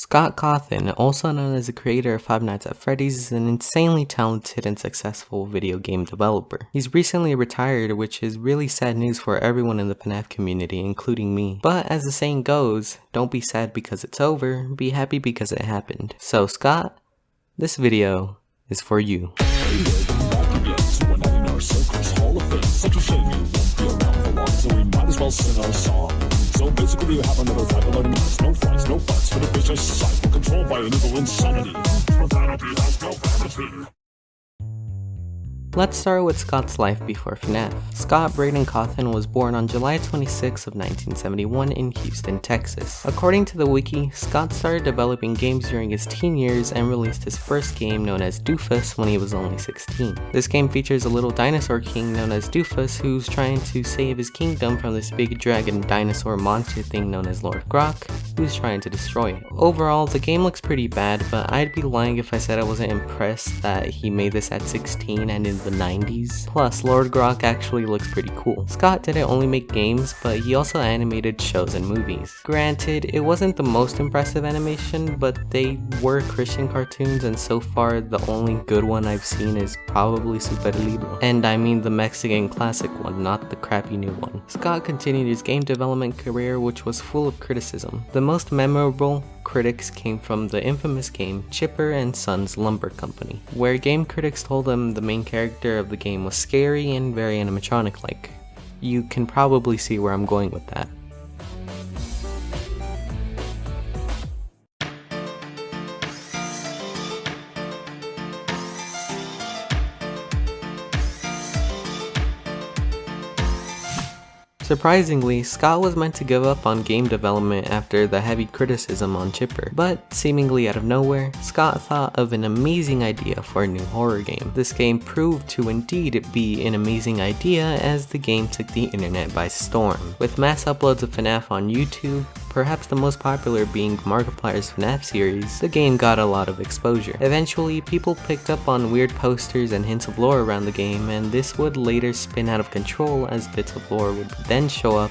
Scott Cawthon, also known as the creator of Five Nights at Freddy's, is an insanely talented and successful video game developer. He's recently retired, which is really sad news for everyone in the FNaF community, including me. But as the saying goes, don't be sad because it's over, be happy because it happened. So Scott, this video is for you. So basically you have another 5 loading minutes, no flights, no fights for the vicious cycle controlled by an evil insanity. Profanity has no vanity. Let's start with Scott's life before FNaF. Scott Braden Cawthon was born on July 26 of 1971 in Houston, Texas. According to the wiki, Scott started developing games during his teen years and released his first game known as Doofus when he was only 16. This game features a little dinosaur king known as Doofus who's trying to save his kingdom from this big dragon dinosaur monster thing known as Lord Grok, who's trying to destroy it. Overall, the game looks pretty bad, but I'd be lying if I said I wasn't impressed that he made this at 16 and in the 90s. Plus, Lord Grok actually looks pretty cool. Scott didn't only make games, but he also animated shows and movies. Granted, it wasn't the most impressive animation, but they were Christian cartoons, and so far the only good one I've seen is probably Super Libro. And I mean the Mexican classic one, not the crappy new one. Scott continued his game development career, which was full of criticism. The most memorable critics came from the infamous game Chipper and Sons Lumber Company, where game critics told him the main character of the game was scary and very animatronic-like. You can probably see where I'm going with that. Surprisingly, Scott was meant to give up on game development after the heavy criticism on Chipper, but seemingly out of nowhere, Scott thought of an amazing idea for a new horror game. This game proved to indeed be an amazing idea as the game took the internet by storm. With mass uploads of FNaF on YouTube, perhaps the most popular being Markiplier's FNaF series, the game got a lot of exposure. Eventually, people picked up on weird posters and hints of lore around the game, and this would later spin out of control as bits of lore would then show up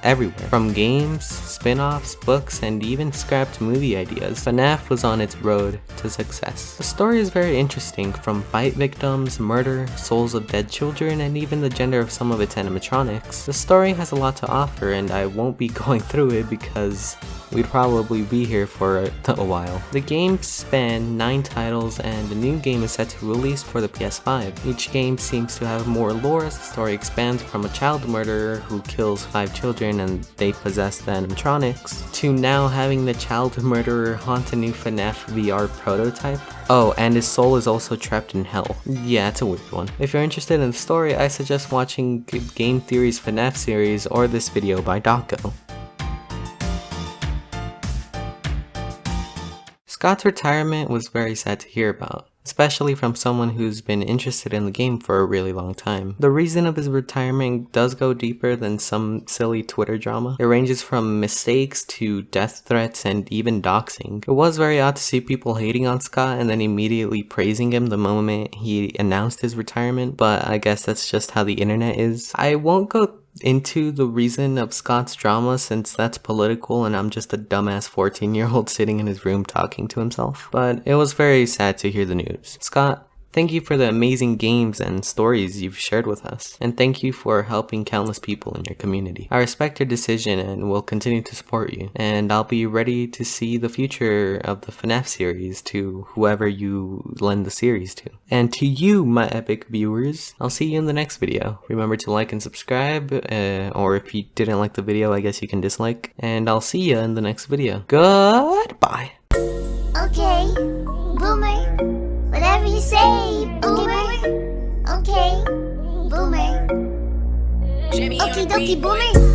everywhere. From games, spin-offs, books, and even scrapped movie ideas, FNaF was on its road to success. The story is very interesting, from bite victims, murder, souls of dead children, and even the gender of some of its animatronics. The story has a lot to offer, and I won't be going through it because we'd probably be here for a while. The games span 9 titles, and the new game is set to release for the PS5. Each game seems to have more lore as the story expands from a child murderer who kills 5 children and they possess the animatronics, to now having the child murderer haunt a new FNaF VR prototype. Oh, and his soul is also trapped in hell. Yeah, it's a weird one. If you're interested in the story, I suggest watching Game Theory's FNaF series or this video by Dako. Scott's retirement was very sad to hear about, especially from someone who's been interested in the game for a really long time. The reason of his retirement does go deeper than some silly Twitter drama. It ranges from mistakes to death threats and even doxing. It was very odd to see people hating on Scott and then immediately praising him the moment he announced his retirement, but I guess that's just how the internet is. I won't go into the reason of Scott's drama since that's political and I'm just a dumbass 14-year-old sitting in his room talking to himself. But it was very sad to hear the news. Scott, thank you for the amazing games and stories you've shared with us, and thank you for helping countless people in your community. I respect your decision and will continue to support you, and I'll be ready to see the future of the FNaF series to whoever you lend the series to. And to you, my epic viewers, I'll see you in the next video. Remember to like and subscribe, or if you didn't like the video, I guess you can dislike, and I'll see you in the next video. Goodbye! Okay, Boomer. Whatever you say, Boomer. Okay, Boomer. Okie dokie, Boomer.